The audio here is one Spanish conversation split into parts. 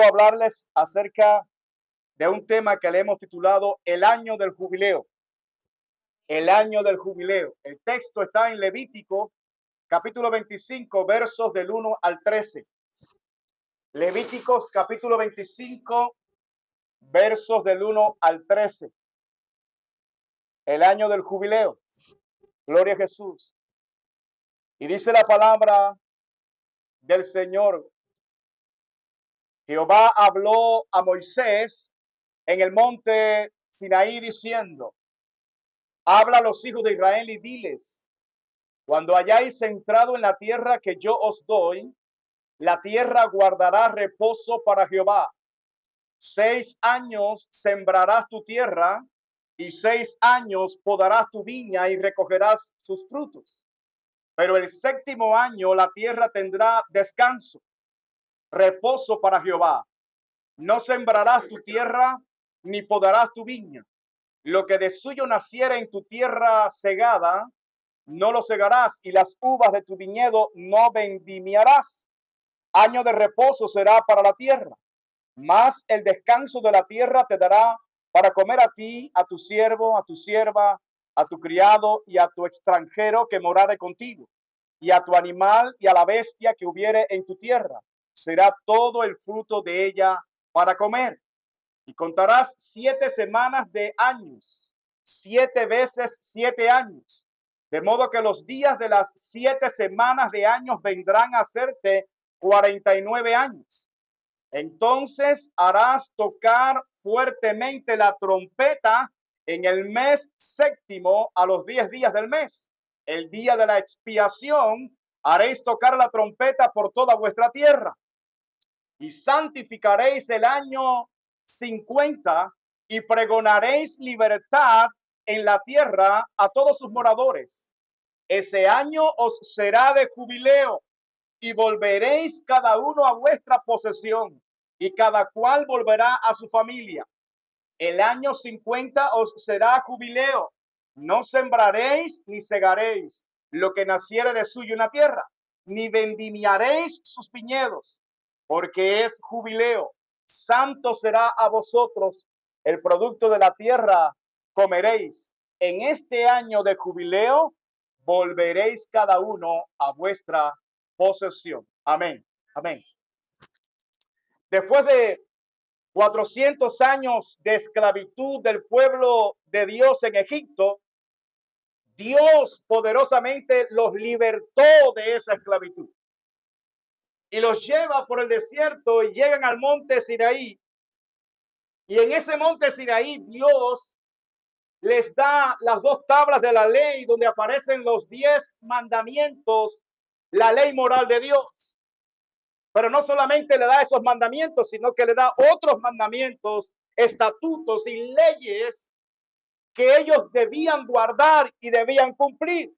quiero hablarles acerca de un tema que le hemos titulado El año del jubileo. El año del jubileo. El texto está en Levítico, capítulo 25, versos del 1 al 13. Levíticos, capítulo 25, versos del 1 al 13. El año del jubileo. Gloria a Jesús. Y dice la palabra del Señor. Jehová habló a Moisés en el monte Sinaí diciendo: habla a los hijos de Israel y diles: cuando hayáis entrado en la tierra que yo os doy, la tierra guardará reposo para Jehová. 6 años sembrarás tu tierra, y 6 años podarás tu viña y recogerás sus frutos. Pero el 7º año la tierra tendrá descanso, reposo para Jehová. No sembrarás tu tierra, ni podarás tu viña. Lo que de suyo naciera en tu tierra segada, no lo segarás, y las uvas de tu viñedo no vendimiarás. Año de reposo será para la tierra, mas el descanso de la tierra te dará para comer a ti, a tu siervo, a tu sierva, a tu criado y a tu extranjero que morare contigo, y a tu animal y a la bestia que hubiere en tu tierra. Será todo el fruto de ella para comer. Y contarás 7 semanas de años, 7 veces 7 años. De modo que los días de las 7 semanas de años vendrán a hacerte 49 años. Entonces harás tocar fuertemente la trompeta en el mes 7º a los 10 días del mes. El día de la expiación haréis tocar la trompeta por toda vuestra tierra. Y santificaréis el año 50 y pregonaréis libertad en la tierra a todos sus moradores. Ese año os será de jubileo y volveréis cada uno a vuestra posesión y cada cual volverá a su familia. El año 50 os será jubileo. No sembraréis ni segaréis lo que naciere de suyo en la tierra, ni vendimiaréis sus viñedos, porque es jubileo. Santo será a vosotros, el producto de la tierra comeréis. En este año de jubileo volveréis cada uno a vuestra posesión. Amén. Amén. Después de 400 años de esclavitud del pueblo de Dios en Egipto, Dios poderosamente los libertó de esa esclavitud y los lleva por el desierto y llegan al monte Sinaí. Y en ese monte Sinaí Dios les da las 2 tablas de la ley donde aparecen los 10 mandamientos, la ley moral de Dios. Pero no solamente le da esos mandamientos, sino que le da otros mandamientos, estatutos y leyes que ellos debían guardar y debían cumplir.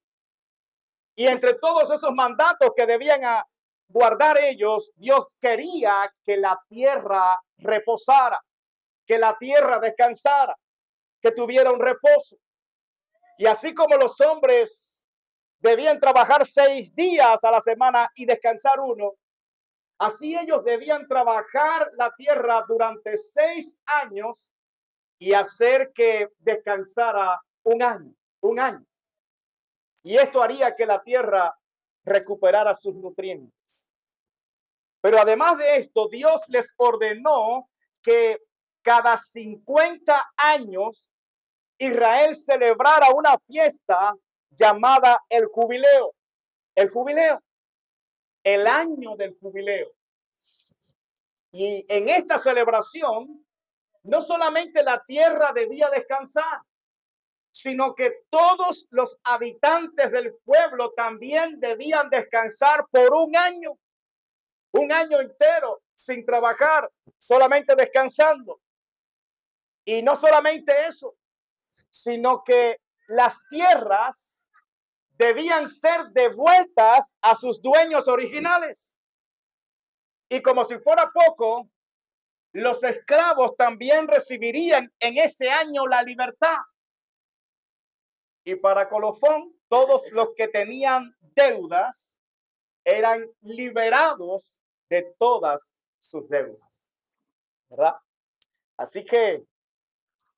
Y entre todos esos mandatos que debían guardar ellos, Dios quería que la tierra reposara, que la tierra descansara, que tuviera un reposo. Y así como los hombres debían trabajar 6 días a la semana y descansar 1, así ellos debían trabajar la tierra durante 6 años y hacer que descansara un año. Y esto haría que la tierra recuperara sus nutrientes. Pero además de esto, Dios les ordenó que cada 50 años Israel celebrara una fiesta llamada el jubileo. El jubileo. El año del jubileo. Y en esta celebración, no solamente la tierra debía descansar, sino que todos los habitantes del pueblo también debían descansar por un año entero, sin trabajar, solamente descansando. Y no solamente eso, sino que las tierras debían ser devueltas a sus dueños originales. Y como si fuera poco, los esclavos también recibirían en ese año la libertad. Y para colofón, todos los que tenían deudas eran liberados de todas sus deudas. ¿verdad? Así que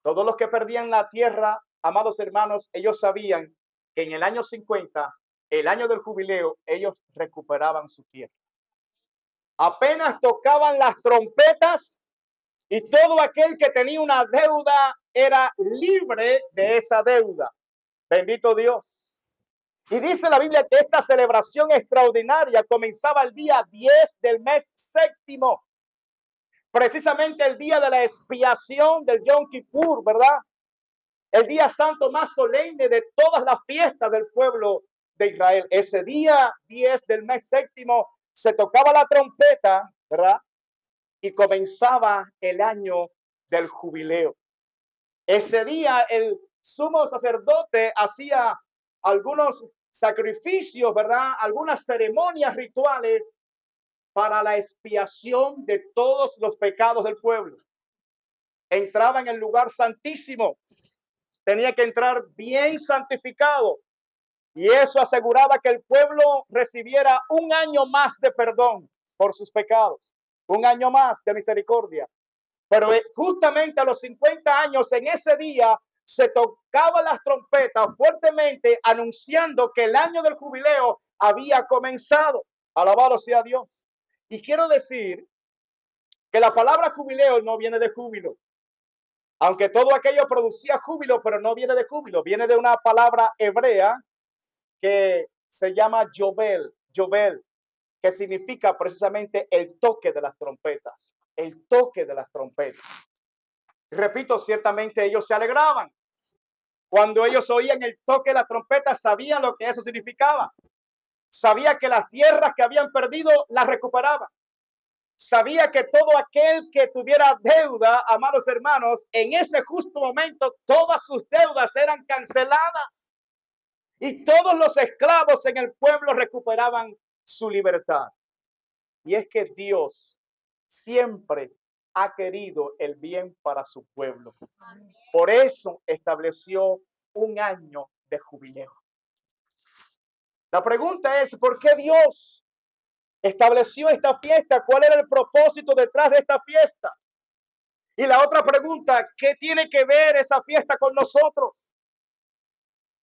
todos los que perdían la tierra, amados hermanos, ellos sabían que en el año 50, el año del jubileo, ellos recuperaban su tierra. Apenas tocaban las trompetas y todo aquel que tenía una deuda era libre de esa deuda. Bendito Dios. Y dice la Biblia que esta celebración extraordinaria comenzaba el día 10 del mes séptimo, precisamente el día de la expiación del Yom Kippur, ¿verdad? El día santo más solemne de todas las fiestas del pueblo de Israel. Ese día 10 del mes séptimo se tocaba la trompeta, ¿verdad? Y comenzaba el año del jubileo. Ese día el sumo sacerdote hacía algunos sacrificios, ¿verdad? Algunas ceremonias rituales para la expiación de todos los pecados del pueblo. Entraba en el lugar santísimo, tenía que entrar bien santificado, y eso aseguraba que el pueblo recibiera un año más de perdón por sus pecados, un año más de misericordia. Pero justamente a los 50 años, en ese día, se tocaban las trompetas fuertemente anunciando que el año del jubileo había comenzado. Alabado sea Dios. Y quiero decir que la palabra jubileo no viene de júbilo, aunque todo aquello producía júbilo, pero no viene de júbilo, viene de una palabra hebrea que se llama Yobel, que significa precisamente el toque de las trompetas, el toque de las trompetas. Repito, ciertamente ellos se alegraban. Cuando ellos oían el toque de la trompeta, sabían lo que eso significaba. Sabía que las tierras que habían perdido las recuperaban. Sabía que todo aquel que tuviera deuda, amados hermanos, en ese justo momento todas sus deudas eran canceladas. Y todos los esclavos en el pueblo recuperaban su libertad. Y es que Dios siempre ha querido el bien para su pueblo. Por eso estableció un año de jubileo. La pregunta es, ¿por qué Dios estableció esta fiesta? ¿Cuál era el propósito detrás de esta fiesta? Y la otra pregunta, ¿qué tiene que ver esa fiesta con nosotros?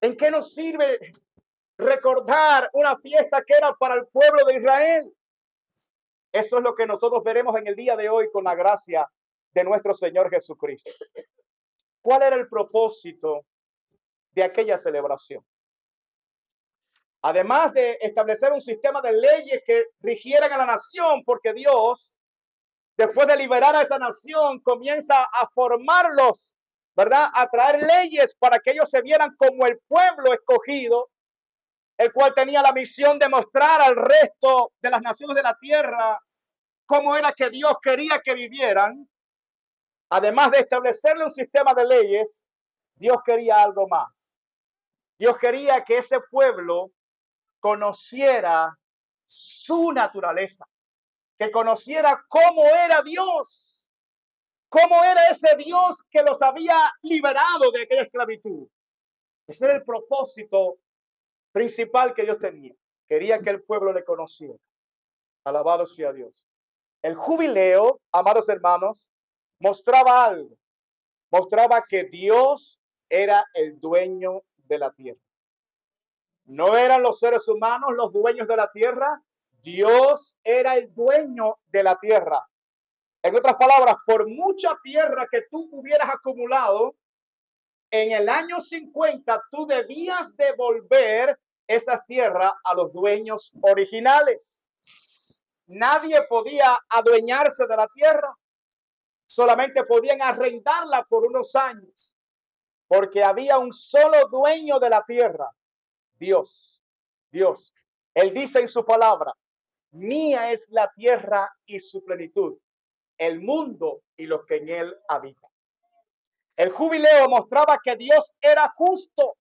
¿En qué nos sirve recordar una fiesta que era para el pueblo de Israel? Eso es lo que nosotros veremos en el día de hoy con la gracia de nuestro Señor Jesucristo. ¿Cuál era el propósito de aquella celebración? Además de establecer un sistema de leyes que rigieran a la nación, porque Dios, después de liberar a esa nación, comienza a formarlos, ¿verdad? A traer leyes para que ellos se vieran como el pueblo escogido, el cual tenía la misión de mostrar al resto de las naciones de la tierra cómo era que Dios quería que vivieran. Además de establecerle un sistema de leyes, Dios quería algo más. Dios quería que ese pueblo conociera su naturaleza, que conociera cómo era Dios, cómo era ese Dios que los había liberado de aquella esclavitud. Ese era el propósito principal que Dios tenía. Quería que el pueblo le conociera. Alabado sea Dios. El jubileo, amados hermanos, mostraba algo. Mostraba que Dios era el dueño de la tierra. No eran los seres humanos los dueños de la tierra. Dios era el dueño de la tierra. En otras palabras, por mucha tierra que tú hubieras acumulado, en el año 50 tú debías devolver esas tierras a los dueños originales. Nadie podía adueñarse de la tierra. Solamente podían arrendarla por unos años, porque había un solo dueño de la tierra, Dios. Dios. Él dice en su palabra, mía es la tierra y su plenitud, el mundo y los que en él habitan. El jubileo mostraba que Dios era justo,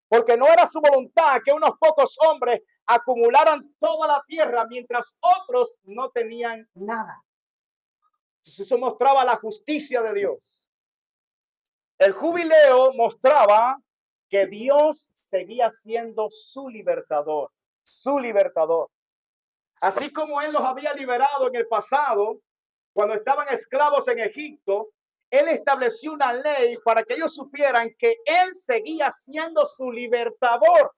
porque no era su voluntad que unos pocos hombres acumularan toda la tierra mientras otros no tenían nada. Eso mostraba la justicia de Dios. El jubileo mostraba que Dios seguía siendo su libertador, su libertador. Así como Él los había liberado en el pasado, cuando estaban esclavos en Egipto, Él estableció una ley para que ellos supieran que Él seguía siendo su libertador.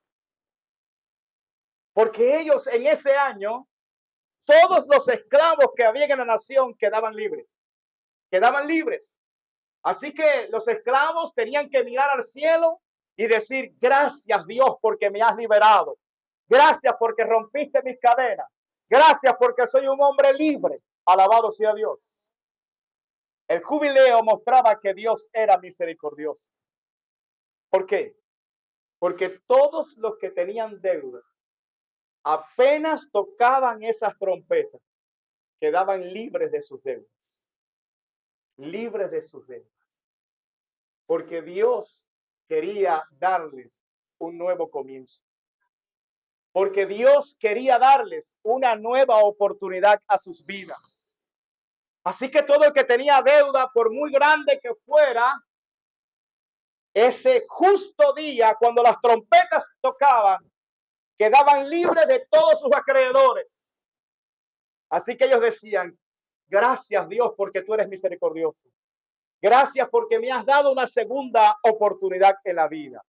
Porque ellos en ese año, todos los esclavos que había en la nación quedaban libres. Quedaban libres. Así que los esclavos tenían que mirar al cielo y decir: gracias, Dios, porque me has liberado. Gracias porque rompiste mis cadenas. Gracias porque soy un hombre libre. Alabado sea Dios. El jubileo mostraba que Dios era misericordioso. ¿Por qué? Porque todos los que tenían deuda, apenas tocaban esas trompetas, quedaban libres de sus deudas. Libres de sus deudas. Porque Dios quería darles un nuevo comienzo. Porque Dios quería darles una nueva oportunidad a sus vidas. Así que todo el que tenía deuda, por muy grande que fuera, ese justo día, cuando las trompetas tocaban, quedaban libres de todos sus acreedores. Así que ellos decían: gracias, Dios, porque tú eres misericordioso. Gracias porque me has dado una segunda oportunidad en la vida.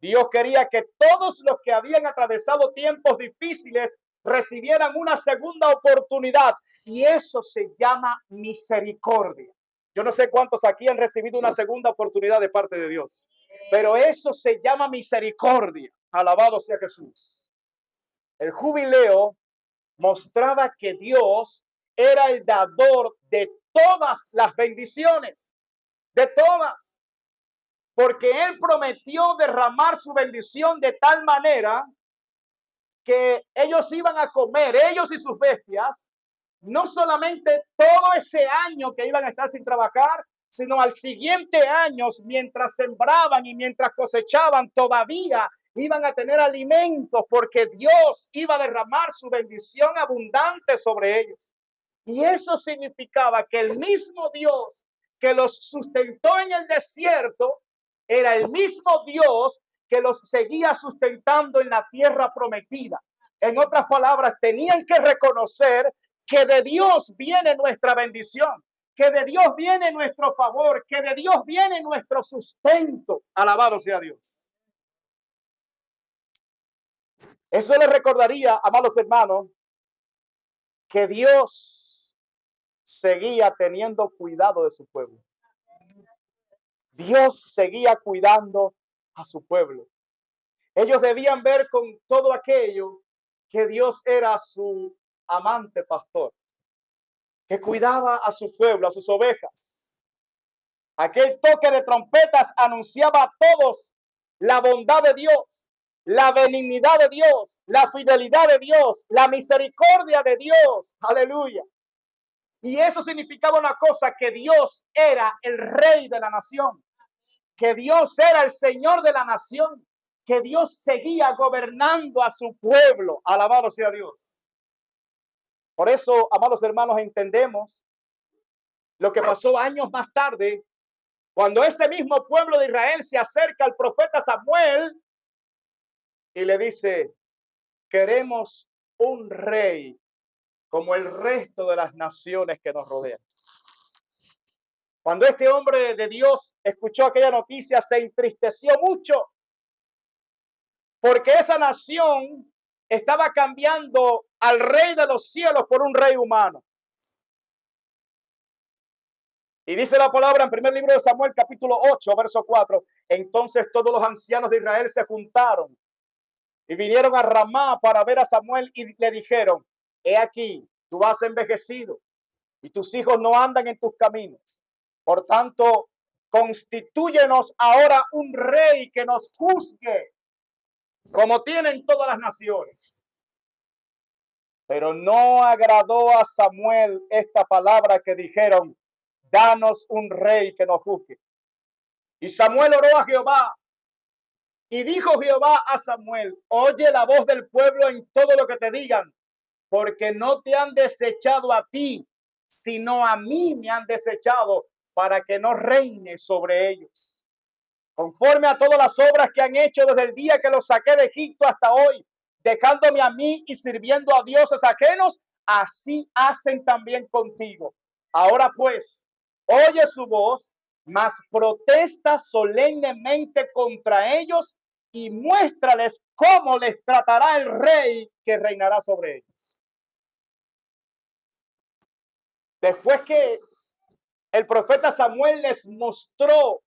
Dios quería que todos los que habían atravesado tiempos difíciles recibieran una segunda oportunidad, y eso se llama misericordia. Yo no sé cuántos aquí han recibido una segunda oportunidad de parte de Dios, pero eso se llama misericordia. Alabado sea Jesús. El jubileo mostraba que Dios era el dador de todas las bendiciones, de todas, porque Él prometió derramar su bendición de tal manera que ellos iban a comer, ellos y sus bestias, no solamente todo ese año que iban a estar sin trabajar, sino al siguiente año, mientras sembraban y mientras cosechaban, todavía iban a tener alimentos, porque Dios iba a derramar su bendición abundante sobre ellos. Y eso significaba que el mismo Dios que los sustentó en el desierto era el mismo Dios que los seguía sustentando en la tierra prometida. En otras palabras, tenían que reconocer que de Dios viene nuestra bendición, que de Dios viene nuestro favor, que de Dios viene nuestro sustento. Alabado sea Dios. Eso les recordaría, amados hermanos, que Dios seguía teniendo cuidado de su pueblo. Dios seguía cuidando a su pueblo. Ellos debían ver con todo aquello que Dios era su amante pastor, que cuidaba a su pueblo, a sus ovejas. Aquel toque de trompetas anunciaba a todos la bondad de Dios, la benignidad de Dios, la fidelidad de Dios, la misericordia de Dios. Aleluya. Y eso significaba una cosa: que Dios era el rey de la nación, que Dios era el Señor de la nación, que Dios seguía gobernando a su pueblo. Alabado sea Dios. Por eso, amados hermanos, entendemos lo que pasó años más tarde, cuando ese mismo pueblo de Israel se acerca al profeta Samuel y le dice: queremos un rey como el resto de las naciones que nos rodean. Cuando este hombre de Dios escuchó aquella noticia, se entristeció mucho, porque esa nación estaba cambiando al rey de los cielos por un rey humano. Y dice la palabra en primer libro de Samuel, capítulo 8, verso 4. Entonces todos los ancianos de Israel se juntaron y vinieron a Ramá para ver a Samuel, y le dijeron: he aquí, tú has envejecido y tus hijos no andan en tus caminos. Por tanto, constitúyenos ahora un rey que nos juzgue, como tienen todas las naciones. Pero no agradó a Samuel esta palabra que dijeron: danos un rey que nos juzgue. Y Samuel oró a Jehová, y dijo Jehová a Samuel: oye la voz del pueblo en todo lo que te digan, porque no te han desechado a ti, sino a mí me han desechado, para que no reine sobre ellos. Conforme a todas las obras que han hecho desde el día que los saqué de Egipto hasta hoy, dejándome a mí y sirviendo a dioses ajenos, así hacen también contigo. Ahora pues, oye su voz, mas protesta solemnemente contra ellos y muéstrales cómo les tratará el rey que reinará sobre ellos. Después que el profeta Samuel les mostró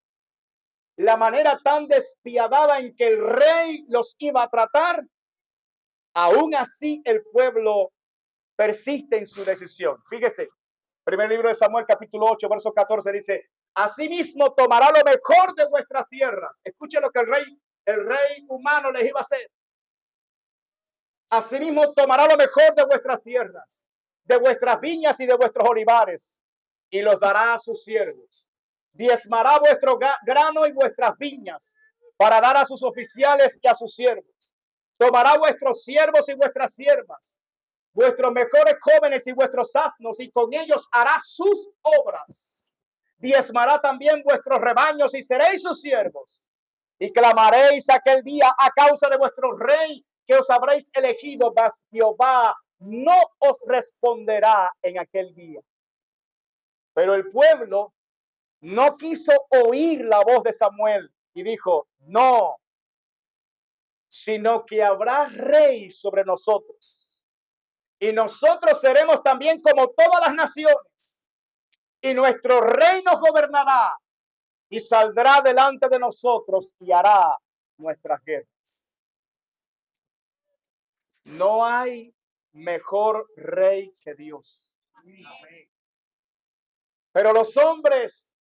la manera tan despiadada en que el rey los iba a tratar, aún así el pueblo persiste en su decisión. Fíjese, primer libro de Samuel, capítulo 8, verso 14, dice: asimismo tomará lo mejor de vuestras tierras. Escuche lo que el rey humano les iba a hacer. Asimismo tomará lo mejor de vuestras tierras, de vuestras viñas y de vuestros olivares, y los dará a sus siervos. Diezmará vuestro grano y vuestras viñas, para dar a sus oficiales y a sus siervos. Tomará vuestros siervos y vuestras siervas, vuestros mejores jóvenes y vuestros asnos, y con ellos hará sus obras. Diezmará también vuestros rebaños y seréis sus siervos. Y clamaréis aquel día a causa de vuestro rey que os habréis elegido, mas Jehová no os responderá en aquel día. Pero el pueblo no quiso oír la voz de Samuel y dijo: no, sino que habrá rey sobre nosotros. Y nosotros seremos también como todas las naciones. Y nuestro rey nos gobernará y saldrá delante de nosotros y hará nuestras guerras. No hay mejor rey que Dios. Pero los hombres,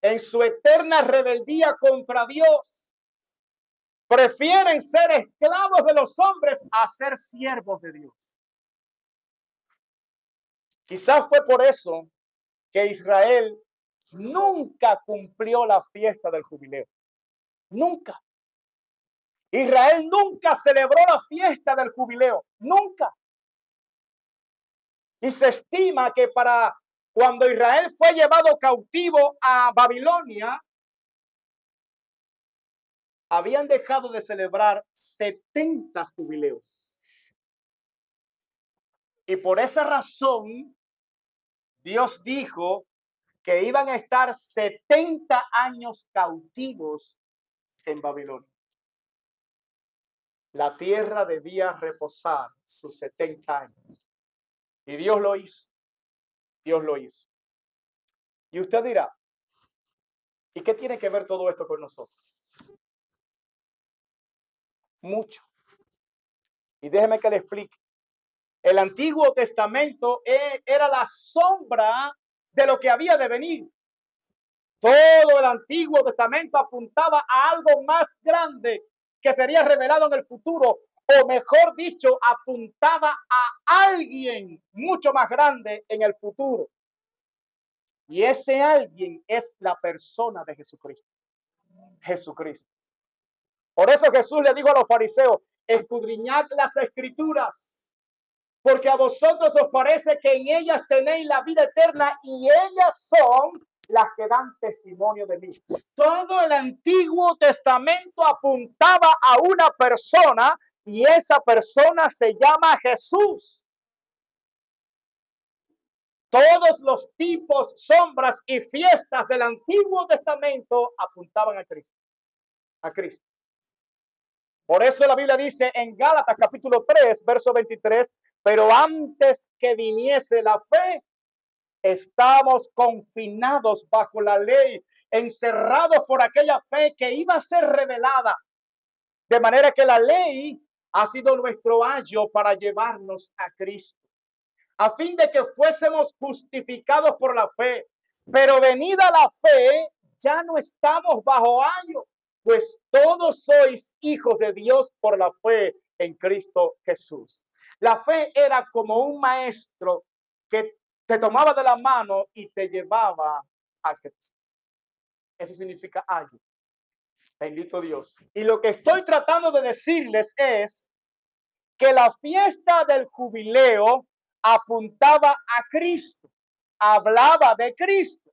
en su eterna rebeldía contra Dios, prefieren ser esclavos de los hombres a ser siervos de Dios. Quizás fue por eso que Israel nunca cumplió la fiesta del jubileo. Nunca. Israel nunca celebró la fiesta del jubileo. Nunca. Y se estima que para cuando Israel fue llevado cautivo a Babilonia, habían dejado de celebrar 70 jubileos. Y por esa razón, Dios dijo que iban a estar 70 años cautivos en Babilonia. La tierra debía reposar sus 70 años. Y Dios lo hizo. Dios lo hizo. Y usted dirá: ¿y qué tiene que ver todo esto con nosotros? Mucho. Y déjeme que le explique. El Antiguo Testamento era la sombra de lo que había de venir. Todo el Antiguo Testamento apuntaba a algo más grande que sería revelado en el futuro, o mejor dicho, apuntaba a alguien mucho más grande en el futuro. Y ese alguien es la persona de Jesucristo. Jesucristo. Por eso Jesús le dijo a los fariseos: escudriñad las escrituras, porque a vosotros os parece que en ellas tenéis la vida eterna, y ellas son las que dan testimonio de mí. Todo el Antiguo Testamento apuntaba a una persona, y esa persona se llama Jesús. Todos los tipos, sombras y fiestas del Antiguo Testamento apuntaban a Cristo. A Cristo. Por eso la Biblia dice en Gálatas capítulo 3, verso 23, pero antes que viniese la fe, estamos confinados bajo la ley, encerrados por aquella fe que iba a ser revelada. De manera que la ley ha sido nuestro ayo para llevarnos a Cristo, a fin de que fuésemos justificados por la fe. Pero venida la fe, ya no estamos bajo ayo, pues todos sois hijos de Dios por la fe en Cristo Jesús. La fe era como un maestro que te tomaba de la mano y te llevaba a Cristo. Eso significa ayo. Bendito Dios. Y lo que estoy tratando de decirles es que la fiesta del jubileo apuntaba a Cristo, hablaba de Cristo.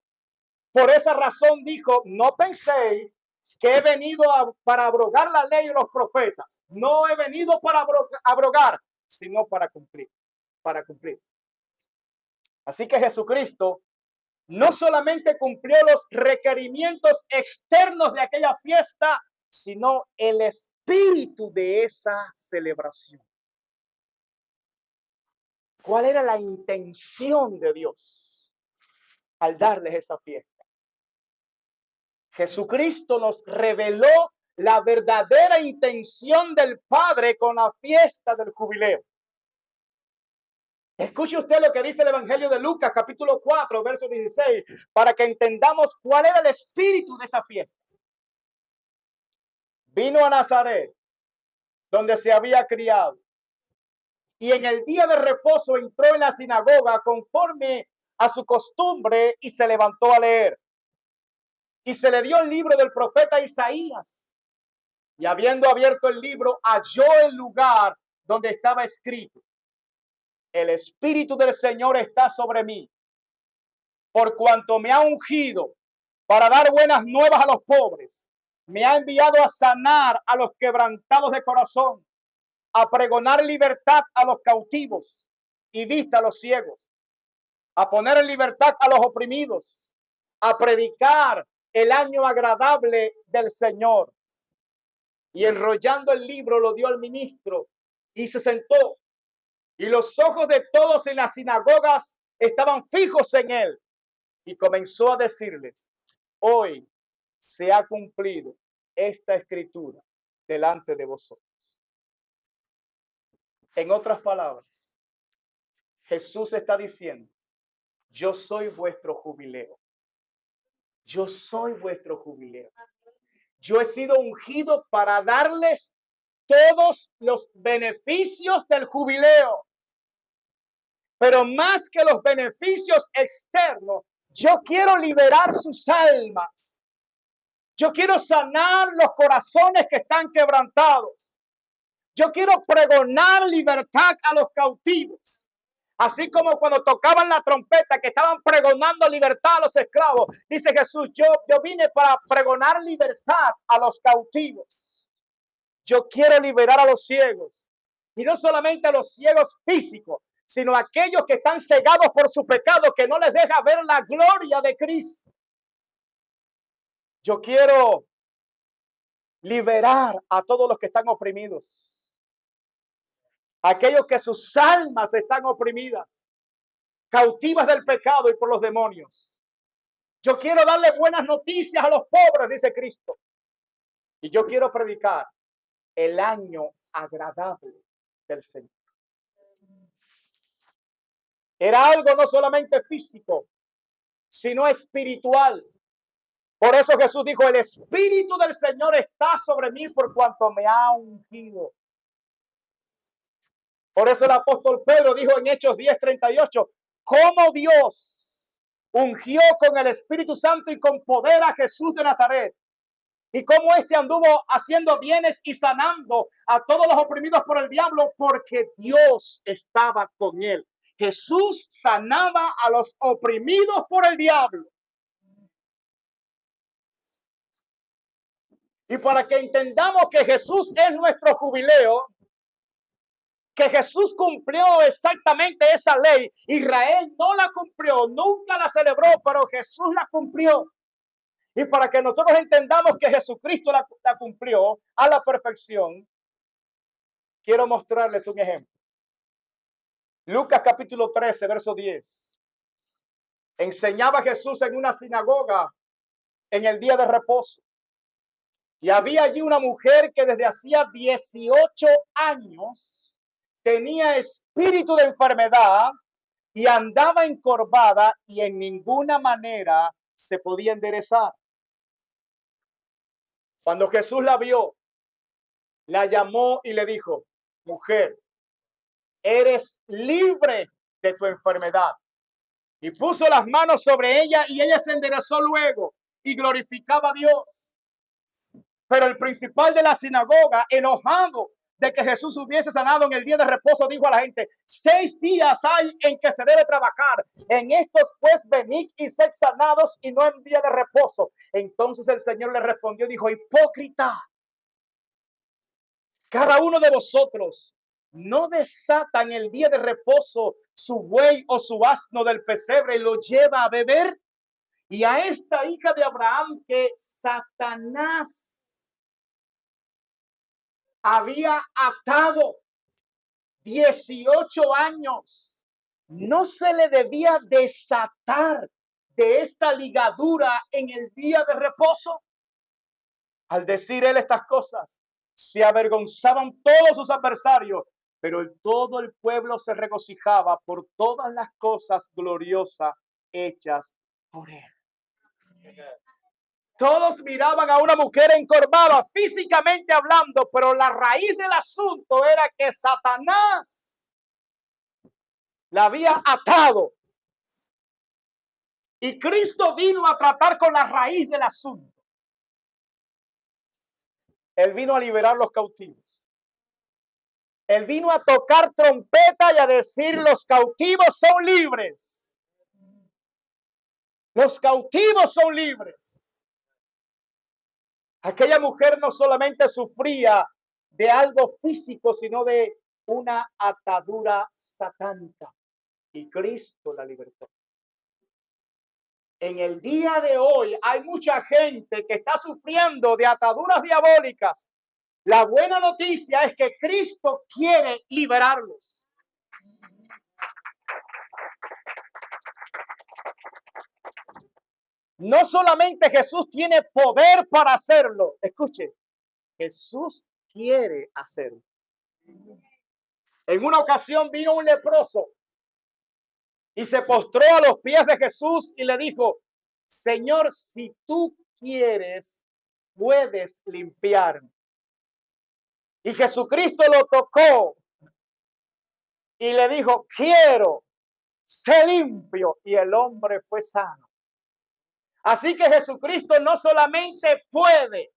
Por esa razón dijo: no penséis que he venido para abrogar la ley de los profetas. No he venido para abrogar, sino para cumplir. Para cumplir. Así que Jesucristo no solamente cumplió los requerimientos externos de aquella fiesta, sino el espíritu de esa celebración. ¿Cuál era la intención de Dios al darles esa fiesta? Jesucristo nos reveló la verdadera intención del Padre con la fiesta del jubileo. Escuche usted lo que dice el Evangelio de Lucas, capítulo 4, verso 16, para que entendamos cuál era el espíritu de esa fiesta. Vino a Nazaret, donde se había criado, y en el día de reposo entró en la sinagoga conforme a su costumbre y se levantó a leer. Y se le dio el libro del profeta Isaías. Y habiendo abierto el libro, halló el lugar donde estaba escrito: el Espíritu del Señor está sobre mí, por cuanto me ha ungido para dar buenas nuevas a los pobres. Me ha enviado a sanar a los quebrantados de corazón, a pregonar libertad a los cautivos y vista a los ciegos, a poner en libertad a los oprimidos, a predicar el año agradable del Señor. Y enrollando el libro lo dio al ministro y se sentó. Y los ojos de todos en las sinagogas estaban fijos en él. Y comenzó a decirles: hoy se ha cumplido esta escritura delante de vosotros. En otras palabras, Jesús está diciendo: yo soy vuestro jubileo. Yo soy vuestro jubileo. Yo he sido ungido para darles todos los beneficios del jubileo. Pero más que los beneficios externos, yo quiero liberar sus almas. Yo quiero sanar los corazones que están quebrantados. Yo quiero pregonar libertad a los cautivos. Así como cuando tocaban la trompeta, que estaban pregonando libertad a los esclavos. Dice Jesús: yo vine para pregonar libertad a los cautivos. Yo quiero liberar a los ciegos. Y no solamente a los ciegos físicos, sino a aquellos que están cegados por su pecado, que no les deja ver la gloria de Cristo. Yo quiero liberar a todos los que están oprimidos. Aquellos que sus almas están oprimidas, cautivas del pecado y por los demonios. Yo quiero darle buenas noticias a los pobres, dice Cristo. Y yo quiero predicar el año agradable del Señor. Era algo no solamente físico, sino espiritual. Por eso Jesús dijo: el Espíritu del Señor está sobre mí por cuanto me ha ungido. Por eso el apóstol Pedro dijo en Hechos 10:38, cómo Dios ungió con el Espíritu Santo y con poder a Jesús de Nazaret. Y cómo éste anduvo haciendo bienes y sanando a todos los oprimidos por el diablo, porque Dios estaba con él. Jesús sanaba a los oprimidos por el diablo. Y para que entendamos que Jesús es nuestro jubileo, que Jesús cumplió exactamente esa ley. Israel no la cumplió, nunca la celebró, pero Jesús la cumplió. Y para que nosotros entendamos que Jesucristo la cumplió a la perfección, quiero mostrarles un ejemplo. Lucas capítulo 13, verso 10. Enseñaba Jesús en una sinagoga en el día de reposo. Y había allí una mujer que desde hacía 18 años tenía espíritu de enfermedad y andaba encorvada y en ninguna manera se podía enderezar. Cuando Jesús la vio, la llamó y le dijo: mujer, eres libre de tu enfermedad. Y puso las manos sobre ella y ella se enderezó luego y glorificaba a Dios. Pero el principal de la sinagoga, enojado de que Jesús hubiese sanado en el día de reposo, dijo a la gente: 6 días hay en que se debe trabajar. En estos pues venid y sed sanados y no en día de reposo. Entonces el Señor le respondió y dijo: hipócrita, cada uno de vosotros no desata en el día de reposo su buey o su asno del pesebre y lo lleva a beber? Y a esta hija de Abraham que Satanás había atado 18 años, ¿no se le debía desatar de esta ligadura en el día de reposo? Al decir él estas cosas, se avergonzaban todos sus adversarios, pero todo el pueblo se regocijaba por todas las cosas gloriosas hechas por él. Todos miraban a una mujer encorvada, físicamente hablando, pero la raíz del asunto era que Satanás la había atado. Y Cristo vino a tratar con la raíz del asunto. Él vino a liberar los cautivos. Él vino a tocar trompeta y a decir: los cautivos son libres. Los cautivos son libres. Aquella mujer no solamente sufría de algo físico, sino de una atadura satánica. Y Cristo la libertó. En el día de hoy hay mucha gente que está sufriendo de ataduras diabólicas. La buena noticia es que Cristo quiere liberarlos. No solamente Jesús tiene poder para hacerlo. Escuche, Jesús quiere hacerlo. En una ocasión vino un leproso y se postró a los pies de Jesús y le dijo: Señor, si tú quieres, puedes limpiarme. Y Jesucristo lo tocó y le dijo: quiero, sé limpio. Y el hombre fue sano. Así que Jesucristo no solamente puede,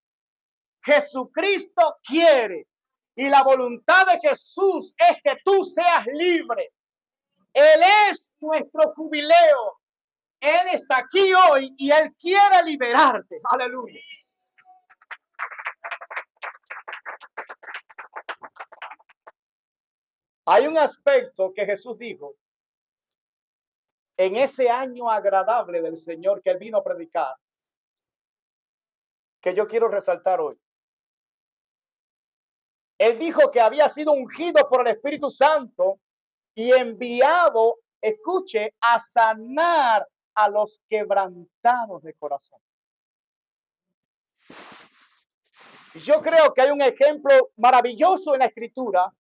Jesucristo quiere. Y la voluntad de Jesús es que tú seas libre. Él es nuestro jubileo. Él está aquí hoy y Él quiere liberarte. Aleluya. Hay un aspecto que Jesús dijo en ese año agradable del Señor que Él vino a predicar, que yo quiero resaltar hoy. Él dijo que había sido ungido por el Espíritu Santo y enviado, escuche, a sanar a los quebrantados de corazón. Yo creo que hay un ejemplo maravilloso en la Escritura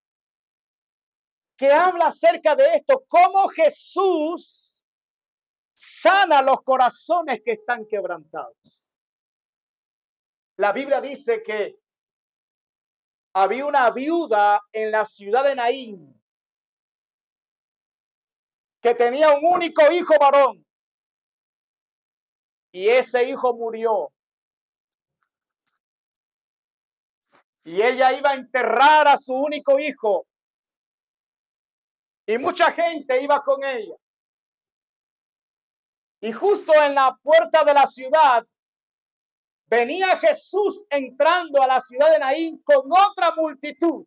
que habla acerca de esto, cómo Jesús sana los corazones que están quebrantados. La Biblia dice que había una viuda en la ciudad de Naín que tenía un único hijo varón y ese hijo murió. Y ella iba a enterrar a su único hijo y mucha gente iba con ella. Y justo en la puerta de la ciudad venía Jesús entrando a la ciudad de Naín con otra multitud.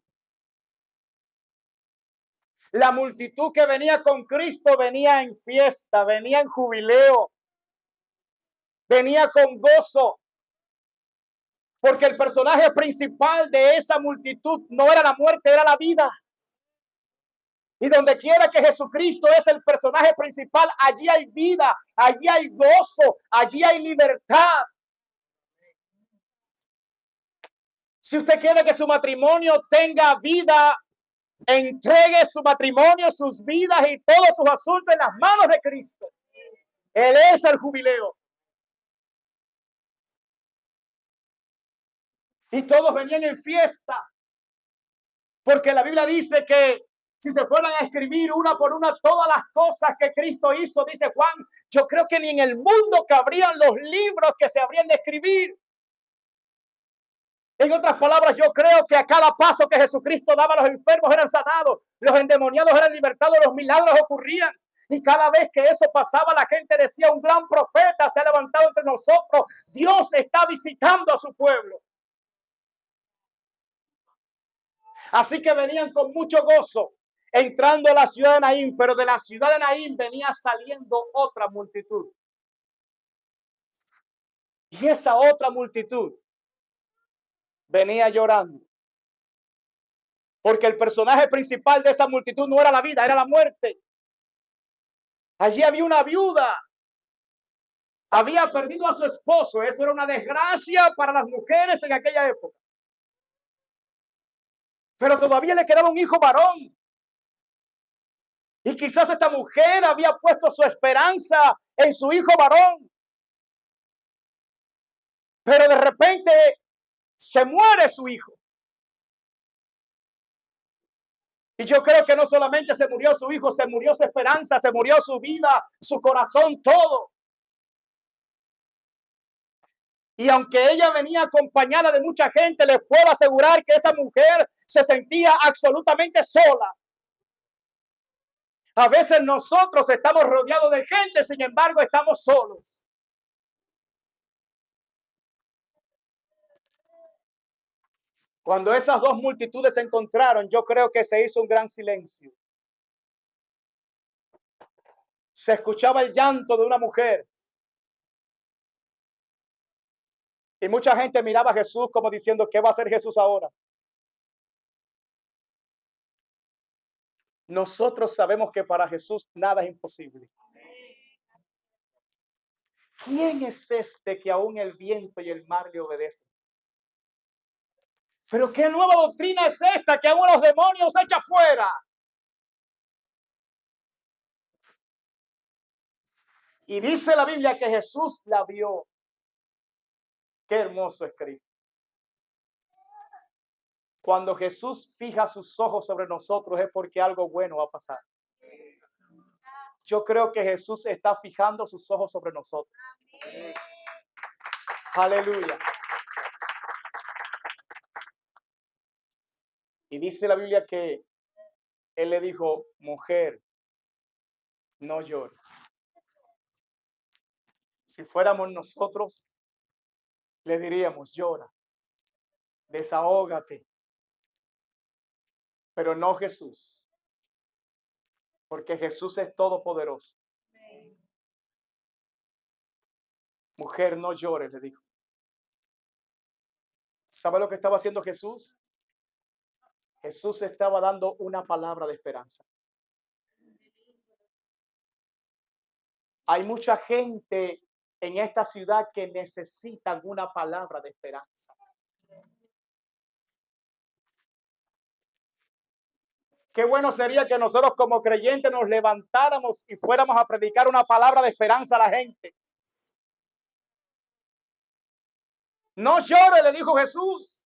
La multitud que venía con Cristo venía en fiesta, venía en jubileo, venía con gozo. Porque el personaje principal de esa multitud no era la muerte, era la vida. Y donde quiera que Jesucristo es el personaje principal, allí hay vida, allí hay gozo, allí hay libertad. Si usted quiere que su matrimonio tenga vida, entregue su matrimonio, sus vidas y todos sus asuntos en las manos de Cristo. Él es el jubileo. Y todos venían en fiesta. Porque la Biblia dice que si se fueran a escribir una por una todas las cosas que Cristo hizo, dice Juan, yo creo que ni en el mundo cabrían los libros que se habrían de escribir. En otras palabras, yo creo que a cada paso que Jesucristo daba, los enfermos eran sanados, los endemoniados eran libertados, los milagros ocurrían. Y cada vez que eso pasaba, la gente decía: un gran profeta se ha levantado entre nosotros. Dios está visitando a su pueblo. Así que venían con mucho gozo entrando a la ciudad de Naín, pero de la ciudad de Naín venía saliendo otra multitud. Y esa otra multitud venía llorando. Porque el personaje principal de esa multitud no era la vida, era la muerte. Allí había una viuda. Había perdido a su esposo. Eso era una desgracia para las mujeres en aquella época. Pero todavía le quedaba un hijo varón. Y quizás esta mujer había puesto su esperanza en su hijo varón. Pero de repente se muere su hijo. Y yo creo que no solamente se murió su hijo, se murió su esperanza, se murió su vida, su corazón, todo. Y aunque ella venía acompañada de mucha gente, les puedo asegurar que esa mujer se sentía absolutamente sola. A veces nosotros estamos rodeados de gente, sin embargo, estamos solos. Cuando esas dos multitudes se encontraron, yo creo que se hizo un gran silencio. Se escuchaba el llanto de una mujer. Y mucha gente miraba a Jesús como diciendo, ¿qué va a hacer Jesús ahora? Nosotros sabemos que para Jesús nada es imposible. ¿Quién es este que aún el viento y el mar le obedecen? Pero ¿qué nueva doctrina es esta que aún los demonios echa fuera? Y dice la Biblia que Jesús la vio. Qué hermoso escrito. Cuando Jesús fija sus ojos sobre nosotros es porque algo bueno va a pasar. Yo creo que Jesús está fijando sus ojos sobre nosotros. Aleluya. Y dice la Biblia que Él le dijo, mujer, no llores. Si fuéramos nosotros, le diríamos, llora, desahógate. Pero no Jesús. Porque Jesús es todopoderoso. Mujer, no llores, le dijo. ¿Sabe lo que estaba haciendo Jesús? Jesús estaba dando una palabra de esperanza. Hay mucha gente en esta ciudad que necesitan una palabra de esperanza. Qué bueno sería que nosotros como creyentes nos levantáramos y fuéramos a predicar una palabra de esperanza a la gente. No llore, le dijo Jesús.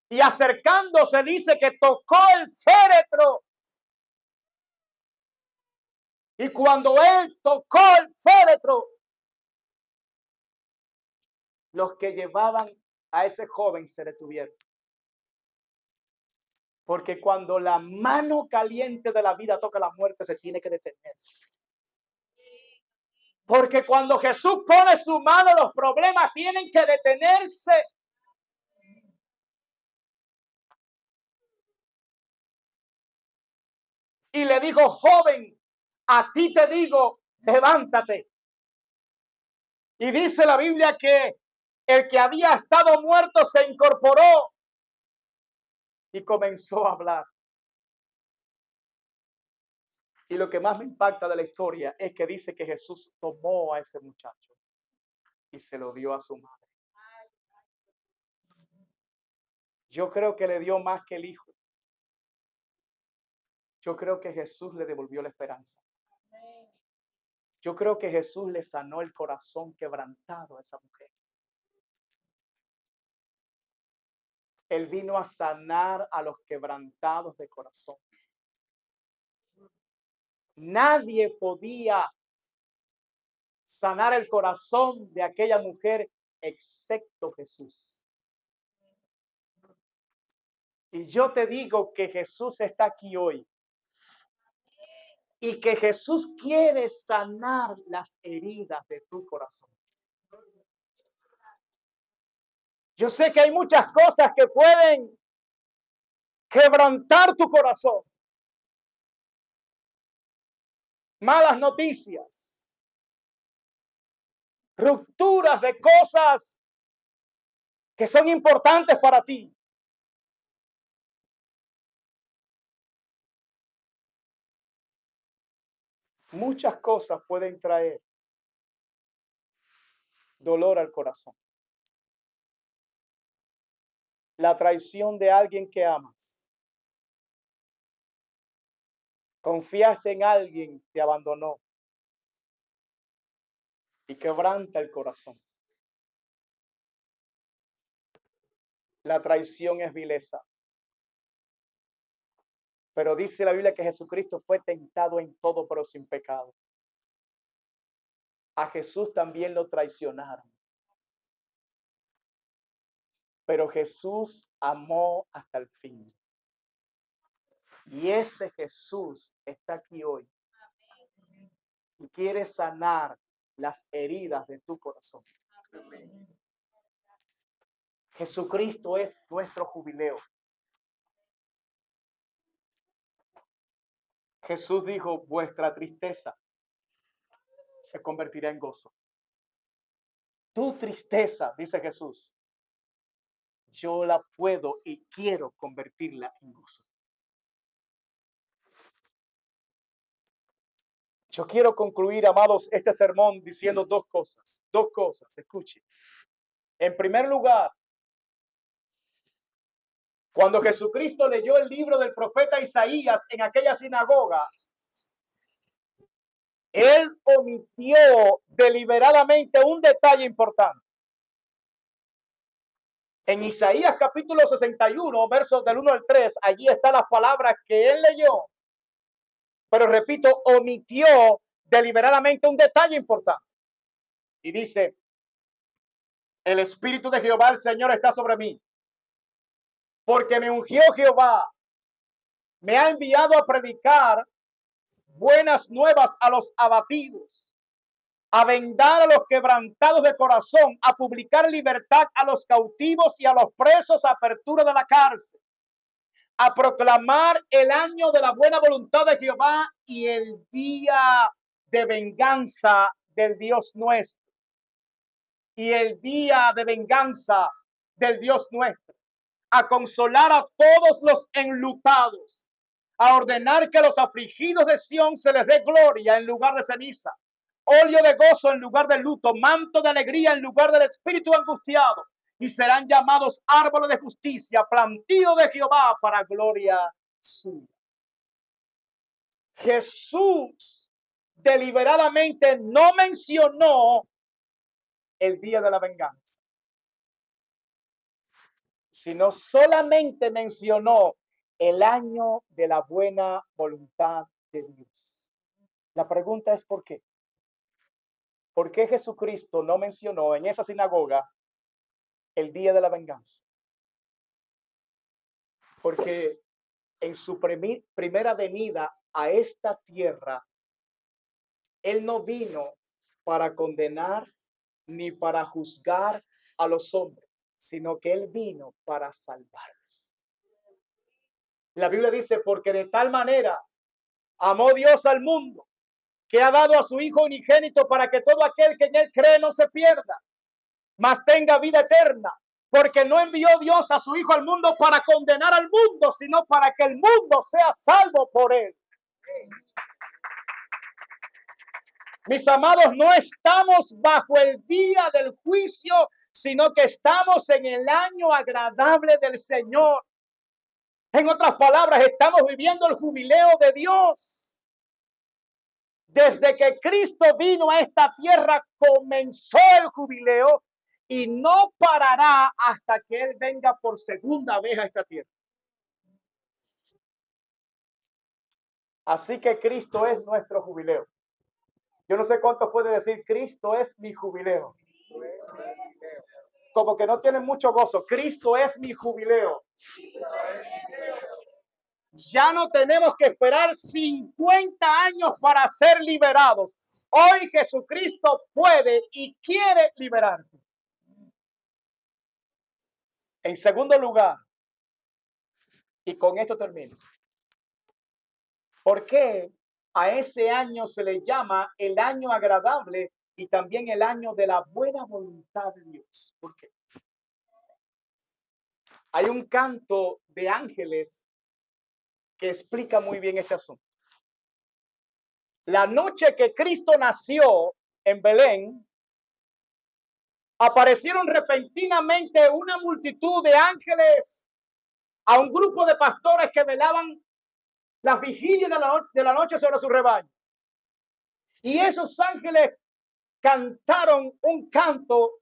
Y acercándose dice que tocó el féretro. Y cuando él tocó el féretro, los que llevaban a ese joven se detuvieron. Porque cuando la mano caliente de la vida toca la muerte, se tiene que detener. Porque cuando Jesús pone su mano, los problemas tienen que detenerse. Y le dijo, joven, a ti te digo, levántate. Y dice la Biblia que el que había estado muerto se incorporó y comenzó a hablar. Y lo que más me impacta de la historia es que dice que Jesús tomó a ese muchacho y se lo dio a su madre. Yo creo que le dio más que el hijo. Yo creo que Jesús le devolvió la esperanza. Yo creo que Jesús le sanó el corazón quebrantado a esa mujer. Él vino a sanar a los quebrantados de corazón. Nadie podía sanar el corazón de aquella mujer excepto Jesús. Y yo te digo que Jesús está aquí hoy. Y que Jesús quiere sanar las heridas de tu corazón. Yo sé que hay muchas cosas que pueden quebrantar tu corazón. Malas noticias, rupturas de cosas que son importantes para ti. Muchas cosas pueden traer dolor al corazón. La traición de alguien que amas. Confiaste en alguien, te abandonó y quebranta el corazón. La traición es vileza. Pero dice la Biblia que Jesucristo fue tentado en todo, pero sin pecado. A Jesús también lo traicionaron. Pero Jesús amó hasta el fin. Y ese Jesús está aquí hoy. Y quiere sanar las heridas de tu corazón. Jesucristo es nuestro jubileo. Jesús dijo, vuestra tristeza se convertirá en gozo. Tu tristeza, dice Jesús, yo la puedo y quiero convertirla en gozo. Yo quiero concluir, amados, este sermón diciendo dos cosas. Escuchen. En primer lugar, cuando Jesucristo leyó el libro del profeta Isaías en aquella sinagoga, él omitió deliberadamente un detalle importante. En Isaías capítulo 61, versos del 1 al 3, allí están las palabras que él leyó. Pero repito, omitió deliberadamente un detalle importante. Y dice, el Espíritu de Jehová, el Señor, está sobre mí. Porque me ungió Jehová, me ha enviado a predicar buenas nuevas a los abatidos, a vendar a los quebrantados de corazón, a publicar libertad a los cautivos y a los presos, apertura de la cárcel, a proclamar el año de la buena voluntad de Jehová y el día de venganza del Dios nuestro. Y el día de venganza del Dios nuestro. A consolar a todos los enlutados, a ordenar que a los afligidos de Sión se les dé gloria en lugar de ceniza, óleo de gozo en lugar de luto, manto de alegría en lugar del espíritu angustiado, y serán llamados árboles de justicia, plantío de Jehová para gloria suya. Jesús deliberadamente no mencionó el día de la venganza, sino solamente mencionó el año de la buena voluntad de Dios. La pregunta es ¿por qué? ¿Por qué Jesucristo no mencionó en esa sinagoga el día de la venganza? Porque en su primera venida a esta tierra, Él no vino para condenar ni para juzgar a los hombres, sino que Él vino para salvarlos. La Biblia dice, porque de tal manera amó Dios al mundo, que ha dado a su Hijo unigénito para que todo aquel que en Él cree no se pierda, mas tenga vida eterna. Porque no envió Dios a su Hijo al mundo para condenar al mundo, sino para que el mundo sea salvo por Él. Mis amados, no estamos bajo el día del juicio, sino que estamos en el año agradable del Señor. En otras palabras, estamos viviendo el jubileo de Dios. Desde que Cristo vino a esta tierra, comenzó el jubileo y no parará hasta que Él venga por segunda vez a esta tierra. Así que Cristo es nuestro jubileo. Yo no sé cuántos pueden decir, Cristo es mi jubileo. Como que no tienen mucho gozo. Cristo es mi jubileo. Ya no tenemos que esperar 50 años para ser liberados. Hoy Jesucristo puede y quiere liberarte. En segundo lugar, Y con esto termino. ¿Por qué a ese año se le llama el año agradable y también el año de la buena voluntad de Dios? ¿Por qué? Hay un canto de ángeles que explica muy bien este asunto. La noche que Cristo nació en Belén, aparecieron repentinamente una multitud de ángeles a un grupo de pastores que velaban la vigilia de la noche sobre su rebaño. Y esos ángeles cantaron un canto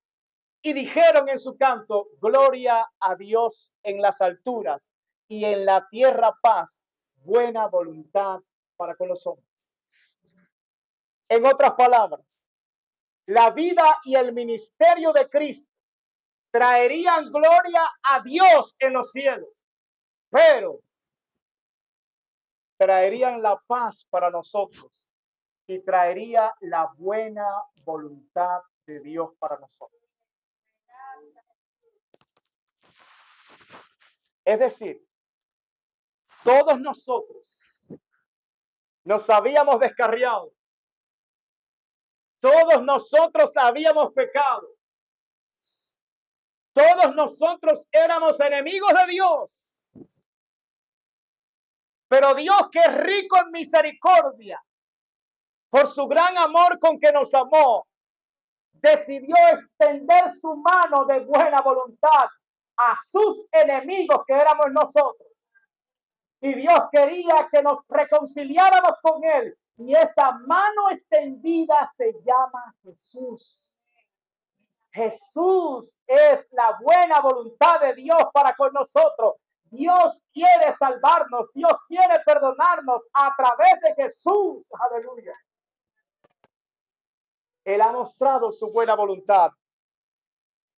y dijeron en su canto: gloria a Dios en las alturas y en la tierra paz, buena voluntad para con los hombres. En otras palabras, la vida y el ministerio de Cristo traerían gloria a Dios en los cielos, pero traerían la paz para nosotros y traería la buena voluntad de Dios para nosotros. Es decir, todos nosotros nos habíamos descarriado, todos nosotros habíamos pecado, todos nosotros éramos enemigos de Dios. Pero Dios, que es rico en misericordia, por su gran amor con que nos amó, decidió extender su mano de buena voluntad a sus enemigos, que éramos nosotros. Y Dios quería que nos reconciliáramos con Él. Y esa mano extendida se llama Jesús. Jesús es la buena voluntad de Dios para con nosotros. Dios quiere salvarnos, Dios quiere perdonarnos a través de Jesús. Aleluya. Él ha mostrado su buena voluntad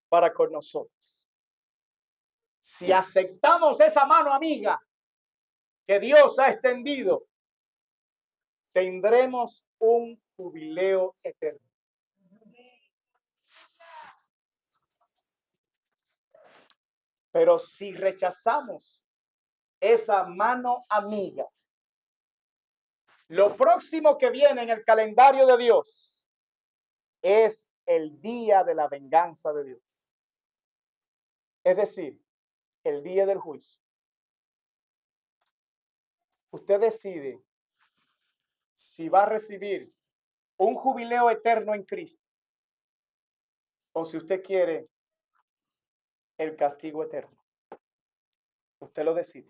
para con nosotros. Si aceptamos esa mano amiga que Dios ha extendido, tendremos un jubileo eterno. Pero si rechazamos esa mano amiga, lo próximo que viene en el calendario de Dios es el día de la venganza de Dios. Es decir, el día del juicio. Usted decide si va a recibir un jubileo eterno en Cristo o si usted quiere el castigo eterno. Usted lo decide.